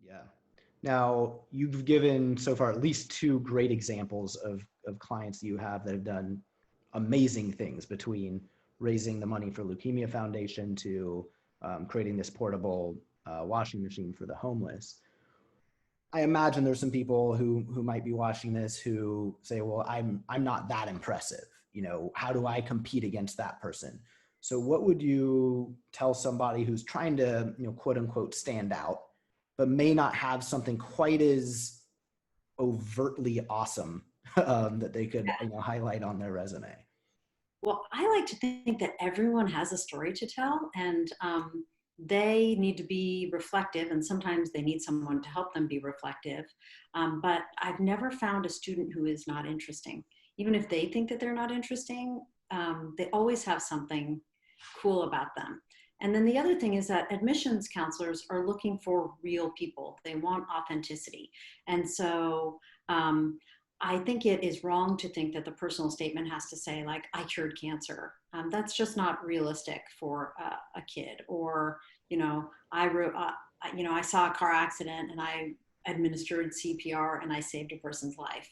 Yeah. Now, you've given so far at least two great examples of clients that you have that have done amazing things, between raising the money for Leukemia Foundation to creating this portable washing machine for the homeless. I imagine there's some people who might be watching this who say, well, I'm not that impressive. You know, how do I compete against that person? So what would you tell somebody who's trying to, quote unquote, stand out, but may not have something quite as overtly awesome that they could, highlight on their resume? Well, I like to think that everyone has a story to tell, and they need to be reflective, and sometimes they need someone to help them be reflective. But I've never found a student who is not interesting. Even if they think that they're not interesting, they always have something cool about them. And then the other thing is that admissions counselors are looking for real people. They want authenticity. And so I think it is wrong to think that the personal statement has to say, like, I cured cancer. That's just not realistic for a kid. Or, I wrote, I saw a car accident and I administered CPR and I saved a person's life.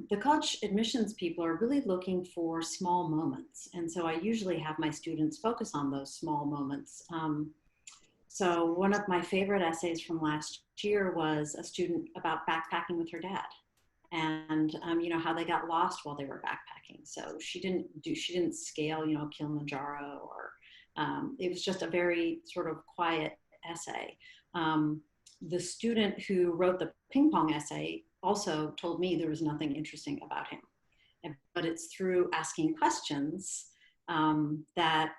The college admissions people are really looking for small moments. And so I usually have my students focus on those small moments. So one of my favorite essays from last year was a student about backpacking with her dad, and how they got lost while they were backpacking. So she didn't scale, Kilimanjaro, or it was just a very sort of quiet essay. The student who wrote the ping pong essay also told me there was nothing interesting about him, but it's through asking questions that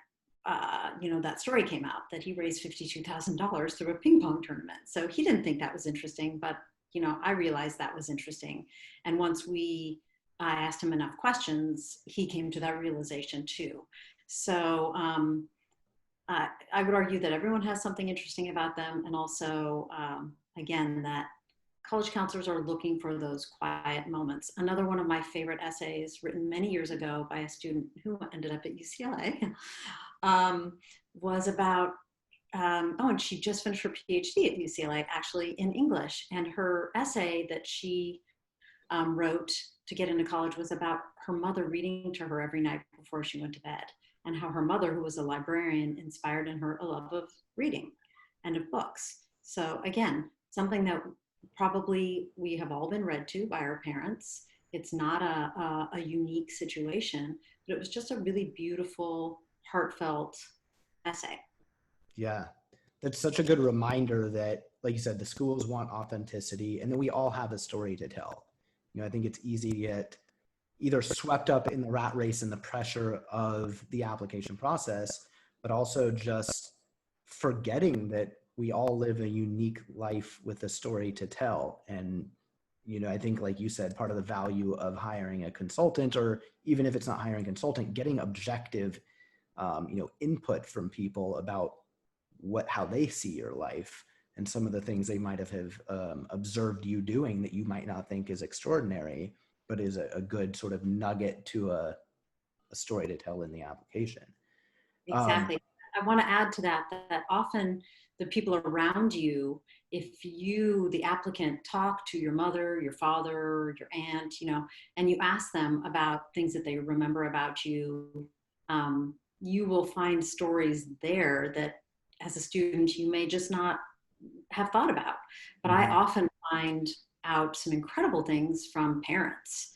that story came out, that he raised $52,000 through a ping pong tournament. So he didn't think that was interesting, but I realized that was interesting. And once I asked him enough questions, he came to that realization too. So I would argue that everyone has something interesting about them. And also, again, that college counselors are looking for those quiet moments. Another one of my favorite essays, written many years ago by a student who ended up at UCLA, was about and she just finished her PhD at UCLA, actually, in English. And her essay that she wrote to get into college was about her mother reading to her every night before she went to bed, and how her mother, who was a librarian, inspired in her a love of reading and of books. So again, something that probably we have all been read to by our parents. It's not a unique situation, but it was just a really beautiful, heartfelt essay. Yeah, that's such a good reminder that, like you said, the schools want authenticity, and then we all have a story to tell. I think it's easy to get either swept up in the rat race and the pressure of the application process, but also just forgetting that we all live a unique life with a story to tell. And, I think, like you said, part of the value of hiring a consultant, or even if it's not hiring a consultant, getting objective, input from people about how they see your life and some of the things they might have observed you doing that you might not think is extraordinary, but is a good sort of nugget to a story to tell in the application. Exactly. I want to add to that often the people around you, if you, the applicant, talk to your mother, your father, your aunt, and you ask them about things that they remember about you, you will find stories there that as a student you may just not have thought about. But I often find out some incredible things from parents.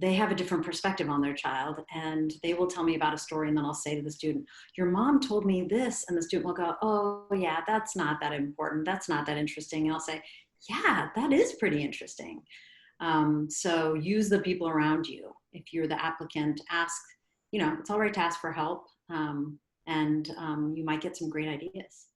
They have a different perspective on their child, and they will tell me about a story, and then I'll say to the student, your mom told me this, and the student will go, oh yeah, that's not that important, that's not that interesting. And I'll say, yeah, that is pretty interesting. So use the people around you. If you're the applicant, ask, it's all right to ask for help, and you might get some great ideas.